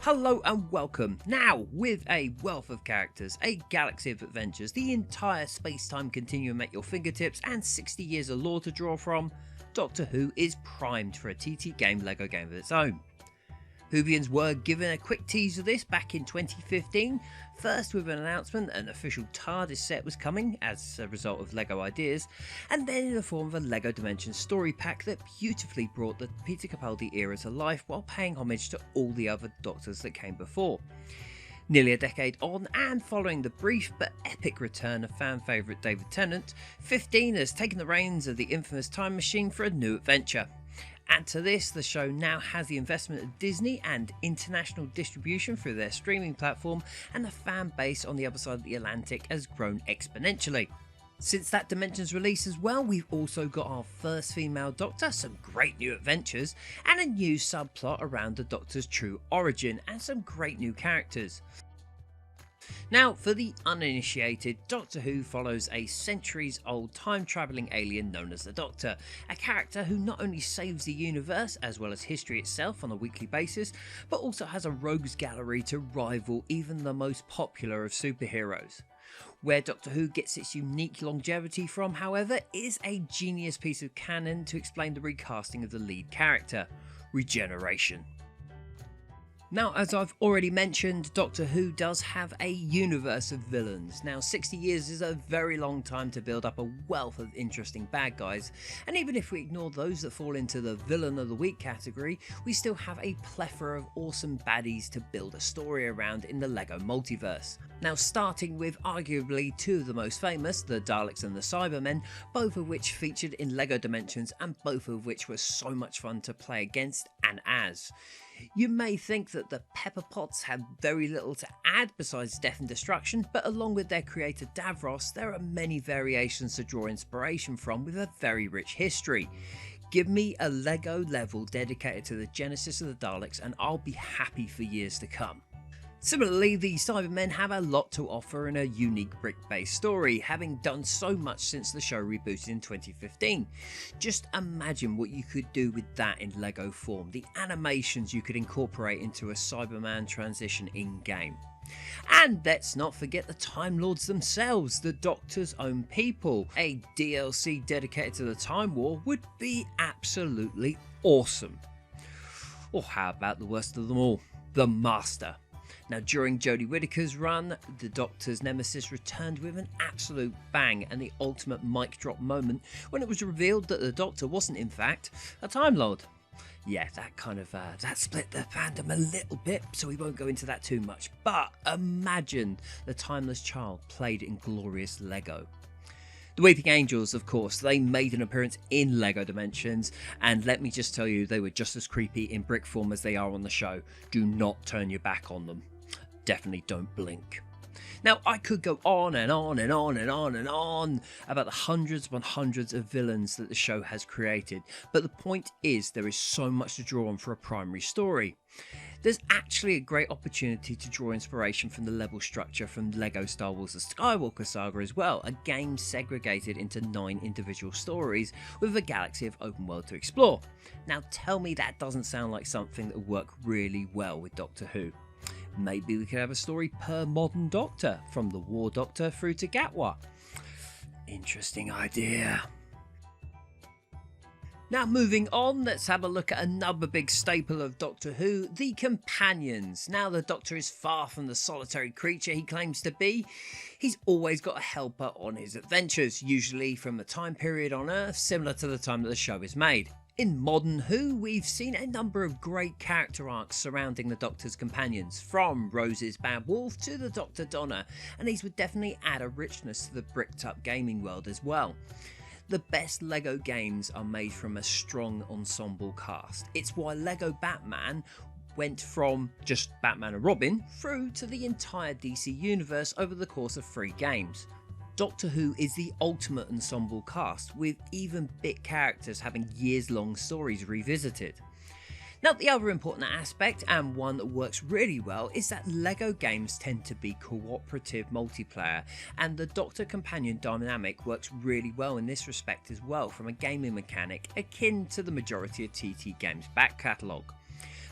Hello and welcome. Now, with a wealth of characters, a galaxy of adventures, the entire space-time continuum at your fingertips, and 60 years of lore to draw from, Doctor Who is primed for a TT game LEGO game of its own. Whovians were given a quick tease of this back in 2015, first with an announcement that an official TAR.D.I.S set was coming as a result of LEGO ideas, and then in the form of a LEGO Dimensions story pack that beautifully brought the Peter Capaldi era to life while paying homage to all the other Doctors that came before. Nearly a decade on, and following the brief but epic return of fan favourite David Tennant, 15 has taken the reins of the infamous time machine for a new adventure. Add to this, the show now has the investment of Disney and international distribution through their streaming platform, and the fan base on the other side of the Atlantic has grown exponentially. Since that Dimensions release as well, we've also got our first female Doctor, some great new adventures, and a new subplot around the Doctor's true origin, and some great new characters. Now, for the uninitiated, Doctor Who follows a centuries-old time-travelling alien known as the Doctor, a character who not only saves the universe as well as history itself on a weekly basis, but also has a rogues gallery to rival even the most popular of superheroes. Where Doctor Who gets its unique longevity from, however, is a genius piece of canon to explain the recasting of the lead character, Regeneration. Now, as I've already mentioned, Doctor Who does have a universe of villains. Now, 60 years is a very long time to build up a wealth of interesting bad guys, and even if we ignore those that fall into the villain of the week category, we still have a plethora of awesome baddies to build a story around in the LEGO multiverse. Now, starting with arguably two of the most famous, the Daleks and the Cybermen, both of which featured in LEGO Dimensions and both of which were so much fun to play against and as. You may think that the Pepper Pots have very little to add besides death and destruction, but along with their creator Davros, there are many variations to draw inspiration from with a very rich history. Give me a LEGO level dedicated to the genesis of the Daleks and I'll be happy for years to come. Similarly, the Cybermen have a lot to offer in a unique brick-based story, having done so much since the show rebooted in 2015. Just imagine what you could do with that in LEGO form, the animations you could incorporate into a Cyberman transition in-game. And let's not forget the Time Lords themselves, the Doctor's own people. A DLC dedicated to the Time War would be absolutely awesome. Or how about the worst of them all, the Master? Now, during Jodie Whittaker's run, the Doctor's nemesis returned with an absolute bang and the ultimate mic drop moment when it was revealed that the Doctor wasn't in fact a Time Lord. Yeah, that split the fandom a little bit, so we won't go into that too much, but imagine the timeless child played in glorious LEGO. The Weeping Angels, of course, they made an appearance in LEGO Dimensions, and let me just tell you, they were just as creepy in brick form as they are on the show. Do not turn your back on them. Definitely don't blink. Now, I could go on and on and on and on and on about the hundreds upon hundreds of villains that the show has created, but the point is there is so much to draw on for a primary story. There's actually a great opportunity to draw inspiration from the level structure from LEGO Star Wars The Skywalker Saga as well, a game segregated into 9 individual stories with a galaxy of open world to explore. Now tell me that doesn't sound like something that would work really well with Doctor Who. Maybe we could have a story per modern Doctor, from the War Doctor through to Gatwa. Interesting idea. Now moving on, let's have a look at another big staple of Doctor Who, the companions. Now the Doctor is far from the solitary creature he claims to be. He's always got a helper on his adventures, usually from a time period on Earth similar to the time that the show is made. In modern Who, we've seen a number of great character arcs surrounding the Doctor's companions, from Rose's Bad Wolf to the Dr. Donna, and these would definitely add a richness to the bricked up gaming world as well. The best LEGO games are made from a strong ensemble cast. It's why LEGO Batman went from just Batman and Robin through to the entire DC universe over the course of 3 games. Doctor Who is the ultimate ensemble cast, with even bit characters having years-long stories revisited. Now, the other important aspect, and one that works really well, is that LEGO games tend to be cooperative multiplayer, and the Doctor companion dynamic works really well in this respect as well, from a gaming mechanic akin to the majority of TT Games' back catalogue.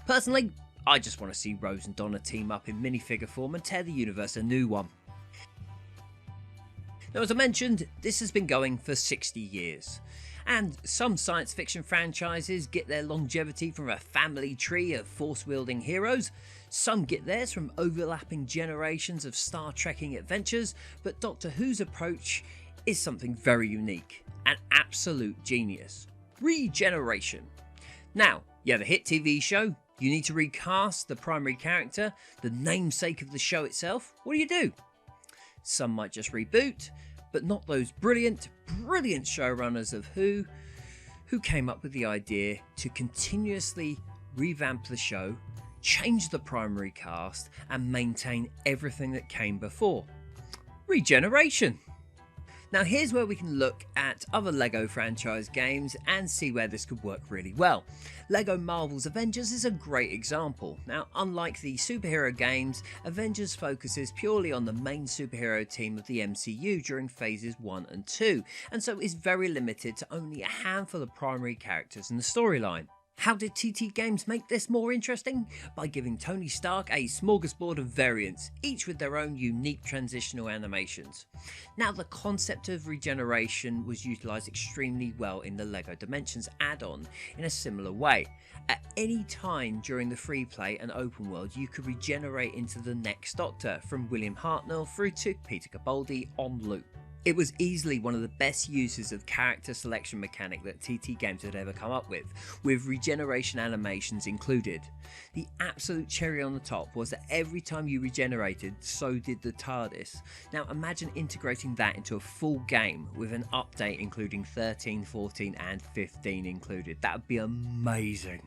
Personally, I just want to see Rose and Donna team up in minifigure form and tear the universe a new one. Now, as I mentioned, this has been going for 60 years. And some science fiction franchises get their longevity from a family tree of force-wielding heroes. Some get theirs from overlapping generations of Star Trekking adventures, but Doctor Who's approach is something very unique, an absolute genius. Regeneration. Now, you have a hit TV show, you need to recast the primary character, the namesake of the show itself. What do? Some might just reboot, but not those brilliant showrunners of who came up with the idea to continuously revamp the show, change the primary cast, and maintain everything that came before. Regeneration. Now here's where we can look at other LEGO franchise games and see where this could work really well. LEGO Marvel's Avengers is a great example. Now, unlike the superhero games, Avengers focuses purely on the main superhero team of the MCU during phases 1 and 2, and so is very limited to only a handful of primary characters in the storyline. How did TT Games make this more interesting? By giving Tony Stark a smorgasbord of variants, each with their own unique transitional animations. Now, the concept of regeneration was utilised extremely well in the LEGO Dimensions add-on in a similar way. At any time during the free play and open world, you could regenerate into the next Doctor, from William Hartnell through to Peter Capaldi on loop. It was easily one of the best uses of character selection mechanic that TT Games had ever come up with regeneration animations included. The absolute cherry on the top was that every time you regenerated, so did the TARDIS. Now imagine integrating that into a full game with an update including 13, 14 and 15 included. That would be amazing.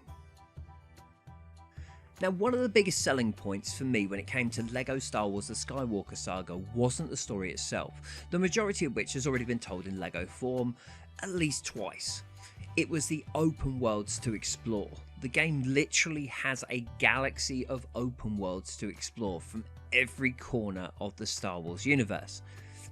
Now, one of the biggest selling points for me when it came to LEGO Star Wars The Skywalker Saga wasn't the story itself, the majority of which has already been told in LEGO form at least twice. It was the open worlds to explore. The game literally has a galaxy of open worlds to explore from every corner of the Star Wars universe.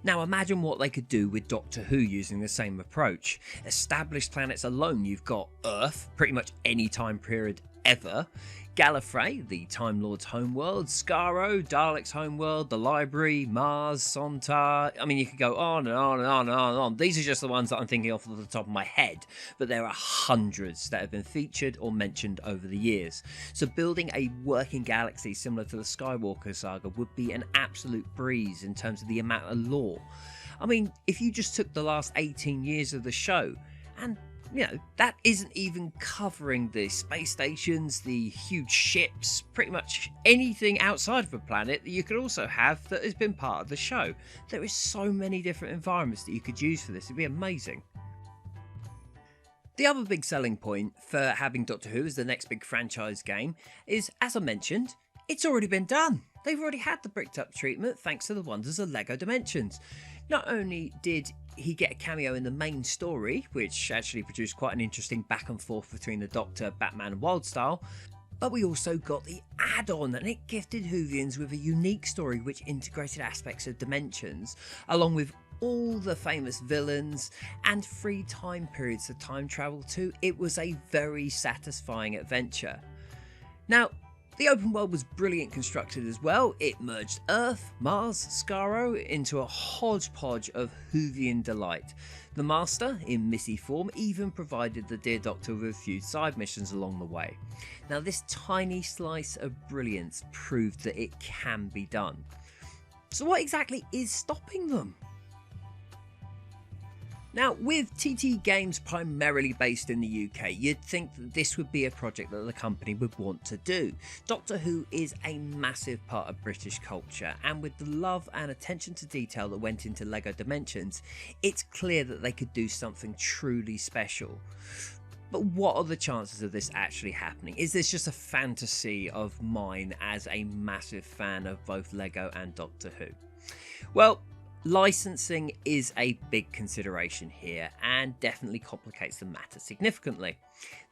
Now imagine what they could do with Doctor Who using the same approach. Established planets alone, you've got Earth, pretty much any time period ever, Gallifrey, the Time Lord's homeworld, Skaro, Dalek's homeworld, the Library, Mars, Sontar. I mean, you could go on and on and on and on and on. These are just the ones that I'm thinking off the top of my head, but there are hundreds that have been featured or mentioned over the years. So building a working galaxy similar to the Skywalker Saga would be an absolute breeze in terms of the amount of lore. I mean, if you just took the last 18 years of the show and that isn't even covering the space stations, the huge ships, pretty much anything outside of a planet that you could also have that has been part of the show. There is so many different environments that you could use for this, it'd be amazing. The other big selling point for having Doctor Who as the next big franchise game is, as I mentioned, it's already been done. They've already had the bricked up treatment thanks to the wonders of LEGO Dimensions. Not only did he get a cameo in the main story, which actually produced quite an interesting back and forth between the Doctor, Batman and Wildstyle, but we also got the add-on, and it gifted Whovians with a unique story which integrated aspects of Dimensions, along with all the famous villains and 3 time periods to time travel to. It was a very satisfying adventure. Now, the open world was brilliant constructed as well. It merged Earth, Mars, Skaro into a hodgepodge of Whovian delight. The Master, in Missy form, even provided the Dear Doctor with a few side missions along the way. Now this tiny slice of brilliance proved that it can be done. So what exactly is stopping them? Now, with TT Games primarily based in the UK, you'd think that this would be a project that the company would want to do. Doctor Who is a massive part of British culture, and with the love and attention to detail that went into LEGO Dimensions, it's clear that they could do something truly special. But what are the chances of this actually happening? Is this just a fantasy of mine as a massive fan of both LEGO and Doctor Who? Well, licensing is a big consideration here and definitely complicates the matter significantly.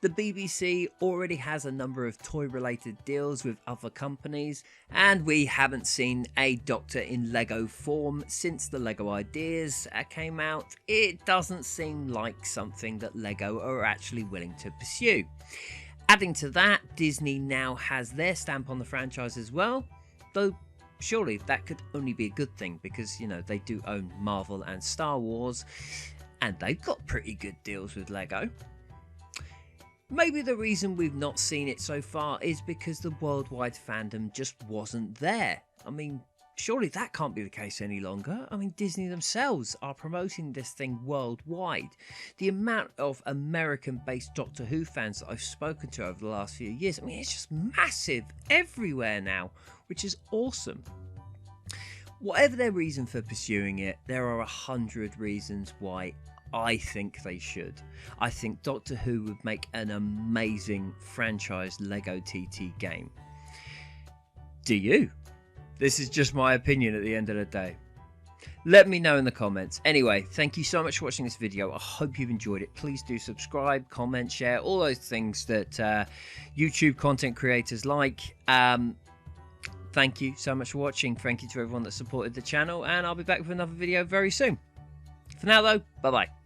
The BBC already has a number of toy related deals with other companies, and we haven't seen a Doctor in Lego form since the Lego Ideas came out. It doesn't seem like something that Lego are actually willing to pursue. Adding to that, Disney now has their stamp on the franchise as well, though surely that could only be a good thing because, you know, they do own Marvel and Star Wars, and they've got pretty good deals with Lego. Maybe the reason we've not seen it so far is because the worldwide fandom just wasn't there. I mean, surely that can't be the case any longer. I mean, Disney themselves are promoting this thing worldwide. The amount of American-based Doctor Who fans that I've spoken to over the last few years, I mean, it's just massive everywhere now, which is awesome. Whatever their reason for pursuing it, there are 100 reasons why I think they should. I think Doctor Who would make an amazing franchise Lego TT game. Do you? This is just my opinion at the end of the day. Let me know in the comments. Anyway, thank you so much for watching this video. I hope you've enjoyed it. Please do subscribe, comment, share, all those things that YouTube content creators like. Thank you so much for watching. Thank you to everyone that supported the channel, and I'll be back with another video very soon. For now though, bye bye.